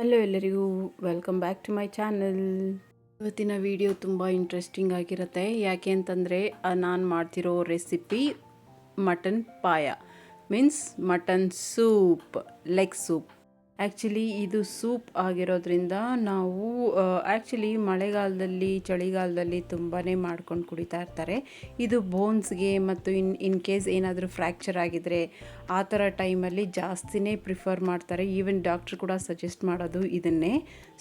Hello ಎಲ್ಲರಿಗೂ welcome back to my channel. ಇವತ್ತಿನ video ತುಂಬ ಇಂಟ್ರೆಸ್ಟಿಂಗ್ ಆಗಿರುತ್ತೆ. ಯಾಕೆ ಅಂತಂದರೆ ನಾನು ಮಾಡ್ತಿರೋ recipe mutton paya means mutton soup, leg soup. Actually ಇದು ಸೂಪ್ ಆಗಿರೋದ್ರಿಂದ ನಾವು ಆ್ಯಕ್ಚುಲಿ ಮಳೆಗಾಲದಲ್ಲಿ ಚಳಿಗಾಲದಲ್ಲಿ ತುಂಬಾ ಮಾಡ್ಕೊಂಡು ಕುಡಿತಾ ಇರ್ತಾರೆ. ಇದು ಬೋನ್ಸ್ಗೆ ಮತ್ತು ಇನ್ ಕೇಸ್ ಏನಾದರೂ ಫ್ರ್ಯಾಕ್ಚರ್ ಆಗಿದ್ರೆ ಆ ಥರ ಟೈಮಲ್ಲಿ ಜಾಸ್ತಿನೇ ಪ್ರಿಫರ್ ಮಾಡ್ತಾರೆ. ಈವನ್ ಡಾಕ್ಟ್ರ್ ಕೂಡ ಸಜೆಸ್ಟ್ ಮಾಡೋದು ಇದನ್ನೇ.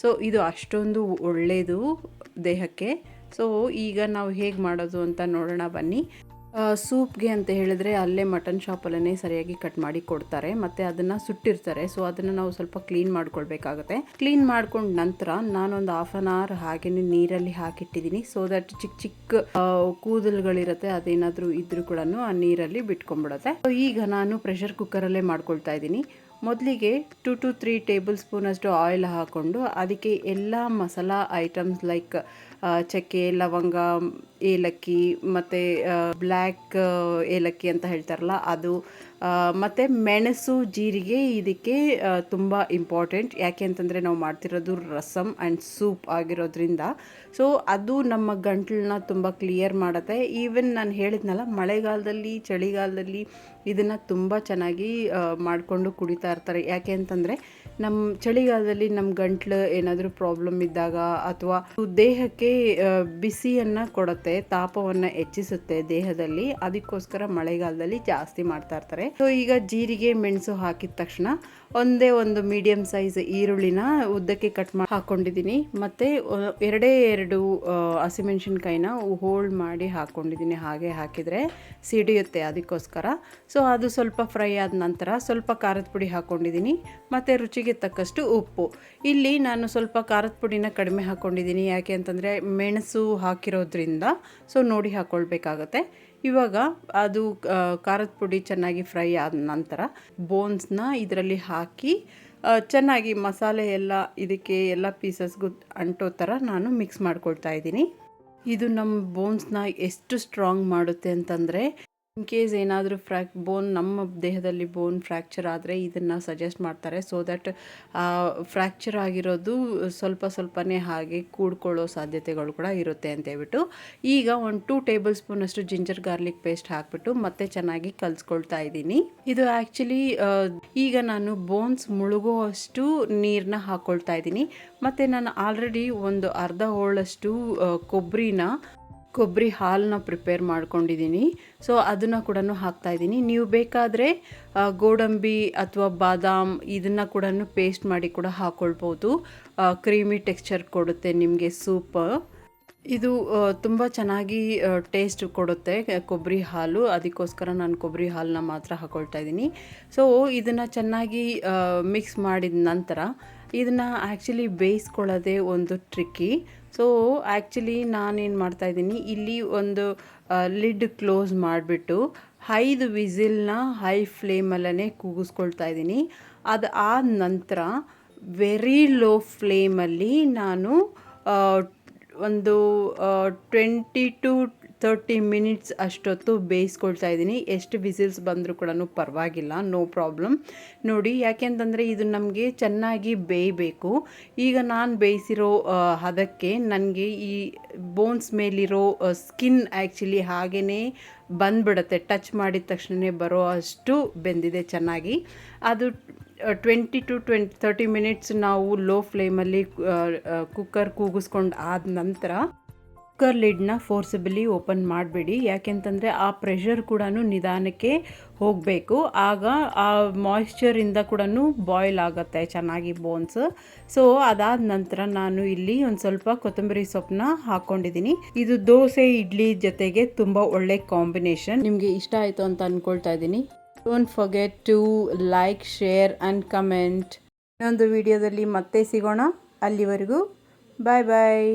ಸೊ ಇದು ಅಷ್ಟೊಂದು ಒಳ್ಳೆಯದು ದೇಹಕ್ಕೆ. ಸೊ ಈಗ ನಾವು ಹೇಗೆ ಮಾಡೋದು ಅಂತ ನೋಡೋಣ ಬನ್ನಿ. ಸೂಪ್ಗೆ ಅಂತ ಹೇಳಿದ್ರೆ ಅಲ್ಲೇ ಮಟನ್ ಶಾಪಲ್ಲೇ ಸರಿಯಾಗಿ ಕಟ್ ಮಾಡಿ ಕೊಡ್ತಾರೆ, ಮತ್ತು ಅದನ್ನು ಸುಟ್ಟಿರ್ತಾರೆ. ಸೊ ಅದನ್ನು ನಾವು ಸ್ವಲ್ಪ ಕ್ಲೀನ್ ಮಾಡ್ಕೊಳ್ಬೇಕಾಗುತ್ತೆ. ಕ್ಲೀನ್ ಮಾಡ್ಕೊಂಡ ನಂತರ ನಾನೊಂದು 1/2 hour ಹಾಗೆಯೇ ನೀರಲ್ಲಿ ಹಾಕಿಟ್ಟಿದ್ದೀನಿ. ಸೊ ದಟ್ ಚಿಕ್ಕ ಚಿಕ್ಕ ಕೂದಲುಗಳಿರುತ್ತೆ, ಅದೇನಾದರೂ ಇದ್ರೂ ಕೂಡ ಆ ನೀರಲ್ಲಿ ಬಿಟ್ಕೊಂಡ್ಬಿಡುತ್ತೆ. ಈಗ ನಾನು ಪ್ರೆಷರ್ ಕುಕ್ಕರಲ್ಲೇ ಮಾಡ್ಕೊಳ್ತಾ ಇದ್ದೀನಿ. ಮೊದಲಿಗೆ 2 to 3 ಟೇಬಲ್ ಸ್ಪೂನ್ ಅಷ್ಟು ಆಯಿಲ್ ಹಾಕ್ಕೊಂಡು ಅದಕ್ಕೆ ಎಲ್ಲ ಮಸಾಲಾ ಐಟಮ್ಸ್ ಲೈಕ್ ಚಕ್ಕೆ, ಲವಂಗ, ಏಲಕ್ಕಿ ಮತ್ತು ಬ್ಲ್ಯಾಕ್ ಏಲಕ್ಕಿ ಅಂತ ಹೇಳ್ತಾರಲ್ಲ ಅದು, ಮತ್ತು ಮೆಣಸು, ಜೀರಿಗೆ ಇದಕ್ಕೆ ತುಂಬ ಇಂಪಾರ್ಟೆಂಟ್. ಯಾಕೆ ಅಂತಂದರೆ ನಾವು ಮಾಡ್ತಿರೋದು ರಸಮ್ ಆ್ಯಂಡ್ ಸೂಪ್ ಆಗಿರೋದ್ರಿಂದ. ಸೊ ಅದು ನಮ್ಮ ಗಂಟಲನ್ನ ತುಂಬ ಕ್ಲಿಯರ್ ಮಾಡುತ್ತೆ. ಈವನ್ ನಾನು ಹೇಳಿದ್ನಲ್ಲ, ಮಳೆಗಾಲದಲ್ಲಿ ಚಳಿಗಾಲದಲ್ಲಿ ಇದನ್ನು ತುಂಬ ಚೆನ್ನಾಗಿ ಮಾಡಿಕೊಂಡು ಕುಡಿತಾ ಇರ್ತಾರೆ. ಯಾಕೆ ಅಂತಂದರೆ ನಮ್ಮ ಚಳಿಗಾಲದಲ್ಲಿ ನಮ್ಮ ಗಂಟ್ಲು ಏನಾದರೂ ಪ್ರಾಬ್ಲಮ್ ಇದ್ದಾಗ ಅಥವಾ ದೇಹಕ್ಕೆ ಬಿಸಿಯನ್ನು ಕೊಡುತ್ತೆ, ತಾಪವನ್ನು ಹೆಚ್ಚಿಸುತ್ತೆ ದೇಹದಲ್ಲಿ. ಅದಕ್ಕೋಸ್ಕರ ಮಳೆಗಾಲದಲ್ಲಿ ಜಾಸ್ತಿ ಮಾಡ್ತಾ ಇರ್ತಾರೆ. ಸೊ ಈಗ ಜೀರಿಗೆ, ಮೆಣಸು ಹಾಕಿದ ತಕ್ಷಣ ಒಂದೇ ಒಂದು ಮೀಡಿಯಮ್ ಸೈಜ್ ಈರುಳ್ಳಿನ ಉದ್ದಕ್ಕೆ ಕಟ್ ಮಾಡಿ ಹಾಕ್ಕೊಂಡಿದ್ದೀನಿ. ಮತ್ತು 2 ಹಸಿಮೆಣ್ಸಿನ್ಕಾಯಿನ ಹೋಲ್ಡ್ ಮಾಡಿ ಹಾಕ್ಕೊಂಡಿದ್ದೀನಿ. ಹಾಗೆ ಹಾಕಿದರೆ ಸಿಡಿಯುತ್ತೆ, ಅದಕ್ಕೋಸ್ಕರ. ಸೊ ಅದು ಸ್ವಲ್ಪ ಫ್ರೈ ಆದ ನಂತರ ಸ್ವಲ್ಪ ಖಾರದ ಪುಡಿ ಹಾಕ್ಕೊಂಡಿದ್ದೀನಿ, ಮತ್ತು ರುಚಿಗೆ ತಕ್ಕಷ್ಟು ಉಪ್ಪು. ಇಲ್ಲಿ ನಾನು ಸ್ವಲ್ಪ ಖಾರದ ಪುಡಿನ ಕಡಿಮೆ ಹಾಕ್ಕೊಂಡಿದ್ದೀನಿ. ಯಾಕೆ ಅಂತಂದರೆ ಮೆಣಸು ಹಾಕಿರೋದ್ರಿಂದ. ಸೊ ನೋಡಿ ಹಾಕ್ಕೊಳ್ಬೇಕಾಗತ್ತೆ. ಇವಾಗ ಅದು ಖಾರದ ಪುಡಿ ಚೆನ್ನಾಗಿ ಫ್ರೈ ಆದ ನಂತರ ಬೋನ್ಸ್ನ ಇದರಲ್ಲಿ ಹಾಕಿ ಚೆನ್ನಾಗಿ ಮಸಾಲೆ ಎಲ್ಲ ಇದಕ್ಕೆ ಎಲ್ಲ ಪೀಸಸ್ಗೂ ಅಂಟೋ ಥರ ನಾನು ಮಿಕ್ಸ್ ಮಾಡ್ಕೊಳ್ತಾ ಇದ್ದೀನಿ. ಇದು ನಮ್ಮ ಬೋನ್ಸ್ನ ಎಷ್ಟು ಸ್ಟ್ರಾಂಗ್ ಮಾಡುತ್ತೆ ಅಂತಂದರೆ, ಇನ್ ಕೇಸ್ ಏನಾದರೂ ನಮ್ಮ ದೇಹದಲ್ಲಿ ಬೋನ್ ಫ್ರ್ಯಾಕ್ಚರ್ ಆದರೆ ಇದನ್ನು ಸಜೆಸ್ಟ್ ಮಾಡ್ತಾರೆ. ಸೊ ದಟ್ ಫ್ರ್ಯಾಕ್ಚರ್ ಆಗಿರೋದು ಸ್ವಲ್ಪನೇ ಹಾಗೆ ಕೂಡ್ಕೊಳ್ಳೋ ಸಾಧ್ಯತೆಗಳು ಕೂಡ ಇರುತ್ತೆ ಅಂತ ಹೇಳ್ಬಿಟ್ಟು ಈಗ ಒಂದು 2 ಟೇಬಲ್ ಸ್ಪೂನ್ ಅಷ್ಟು ಜಿಂಜರ್ ಗಾರ್ಲಿಕ್ ಪೇಸ್ಟ್ ಹಾಕ್ಬಿಟ್ಟು ಮತ್ತೆ ಚೆನ್ನಾಗಿ ಕಲಿಸ್ಕೊಳ್ತಾ ಇದ್ದೀನಿ. ಇದು ಆ್ಯಕ್ಚುಲಿ ಈಗ ನಾನು ಬೋನ್ಸ್ ಮುಳುಗುವಷ್ಟು ನೀರನ್ನ ಹಾಕ್ಕೊಳ್ತಾ ಇದ್ದೀನಿ. ಮತ್ತು ನಾನು ಆಲ್ರೆಡಿ ಒಂದು ಅರ್ಧ ಹೋಳಷ್ಟು ಕೊಬ್ಬರಿ ಹಾಲನ್ನ ಪ್ರಿಪೇರ್ ಮಾಡ್ಕೊಂಡಿದ್ದೀನಿ. ಸೊ ಅದನ್ನು ಕೂಡ ಹಾಕ್ತಾಯಿದ್ದೀನಿ. ನೀವು ಬೇಕಾದರೆ ಗೋಡಂಬಿ ಅಥವಾ ಬಾದಾಮ್ ಇದನ್ನು ಕೂಡ ಪೇಸ್ಟ್ ಮಾಡಿ ಕೂಡ ಹಾಕ್ಕೊಳ್ಬೋದು. ಕ್ರೀಮಿ ಟೆಕ್ಸ್ಚರ್ ಕೊಡುತ್ತೆ ನಿಮಗೆ ಸೂಪ್. ಇದು ತುಂಬ ಚೆನ್ನಾಗಿ ಟೇಸ್ಟ್ ಕೊಡುತ್ತೆ ಕೊಬ್ಬರಿ ಹಾಲು. ಅದಕ್ಕೋಸ್ಕರ ನಾನು ಕೊಬ್ಬರಿ ಹಾಲನ್ನ ಮಾತ್ರ ಹಾಕ್ಕೊಳ್ತಾ ಇದ್ದೀನಿ. ಸೊ ಇದನ್ನು ಚೆನ್ನಾಗಿ ಮಿಕ್ಸ್ ಮಾಡಿದ ನಂತರ ಇದನ್ನು ಆ್ಯಕ್ಚುಲಿ ಬೇಯಿಸ್ಕೊಳ್ಳೋದೇ ಒಂದು ಟ್ರಿಕ್ಕಿ. ಸೊ ಆ್ಯಕ್ಚುಲಿ ನಾನೇನು ಮಾಡ್ತಾಯಿದ್ದೀನಿ, ಇಲ್ಲಿ ಒಂದು ಲಿಡ್ ಕ್ಲೋಸ್ ಮಾಡಿಬಿಟ್ಟು 5 ವಿಸಿಲ್ನ ಹೈ ಫ್ಲೇಮಲ್ಲೇ ಕೂಗಿಸ್ಕೊಳ್ತಾ ಇದ್ದೀನಿ. ಅದು ಆದ ನಂತರ ವೆರಿ ಲೋ ಫ್ಲೇಮಲ್ಲಿ ನಾನು ಒಂದು 20 to 30 ಮಿನಿಟ್ಸ್ ಅಷ್ಟೊತ್ತು ಬೇಯಿಸ್ಕೊಳ್ತಾ ಇದ್ದೀನಿ. ಎಷ್ಟು ವಿಸಿಲ್ಸ್ ಬಂದರೂ ಕೂಡ ಪರವಾಗಿಲ್ಲ, ನೋ ಪ್ರಾಬ್ಲಮ್. ನೋಡಿ, ಯಾಕೆಂತಂದರೆ ಇದು ನಮಗೆ ಚೆನ್ನಾಗಿ ಬೇಯಬೇಕು. ಈಗ ನಾನು ಬೇಯಿಸಿರೋ ಅದಕ್ಕೆ ನನಗೆ ಈ ಬೋನ್ಸ್ ಮೇಲಿರೋ ಸ್ಕಿನ್ ಆ್ಯಕ್ಚುಲಿ ಹಾಗೇ ಬಂದ್ಬಿಡುತ್ತೆ. ಟಚ್ ಮಾಡಿದ ತಕ್ಷಣವೇ ಬರೋ ಅಷ್ಟು ಬೆಂದಿದೆ ಚೆನ್ನಾಗಿ. ಅದು 20 to 30 ಮಿನಿಟ್ಸ್ ನಾವು ಲೋ ಫ್ಲೇಮಲ್ಲಿ ಕುಕ್ಕರ್ ಕೂಗಿಸ್ಕೊಂಡು ಆದ ನಂತರ ಕುಕ್ಕರ್ ಲಿಡ್ನ ಫೋರ್ಸಬಲಿ ಓಪನ್ ಮಾಡಬೇಡಿ. ಯಾಕೆಂತಂದರೆ ಆ ಪ್ರೆಷರ್ ಕೂಡ ನಿಧಾನಕ್ಕೆ ಹೋಗಬೇಕು. ಆಗ ಆ ಮಾಯಿಶ್ಚರಿಂದ ಕೂಡ ಬಾಯ್ಲ್ ಆಗುತ್ತೆ ಚೆನ್ನಾಗಿ ಬೋನ್ಸ್. ಸೊ ಅದಾದ ನಂತರ ನಾನು ಇಲ್ಲಿ ಒಂದು ಸ್ವಲ್ಪ ಕೊತ್ತಂಬರಿ ಸೊಪ್ಪನ್ನ ಹಾಕ್ಕೊಂಡಿದ್ದೀನಿ. ಇದು ದೋಸೆ, ಇಡ್ಲಿ ಜೊತೆಗೆ ತುಂಬ ಒಳ್ಳೆ ಕಾಂಬಿನೇಷನ್. ನಿಮಗೆ ಇಷ್ಟ ಆಯಿತು ಅಂತ ಅಂದ್ಕೊಳ್ತಾ ಇದ್ದೀನಿ. Don't forget to like, share and comment. ಇನ್ನೊಂದು ವಿಡಿಯೋದಲ್ಲಿ ಮತ್ತೆ ಸಿಗೋಣ. ಅಲ್ಲಿವರೆಗೂ ಬಾಯ್ ಬಾಯ್.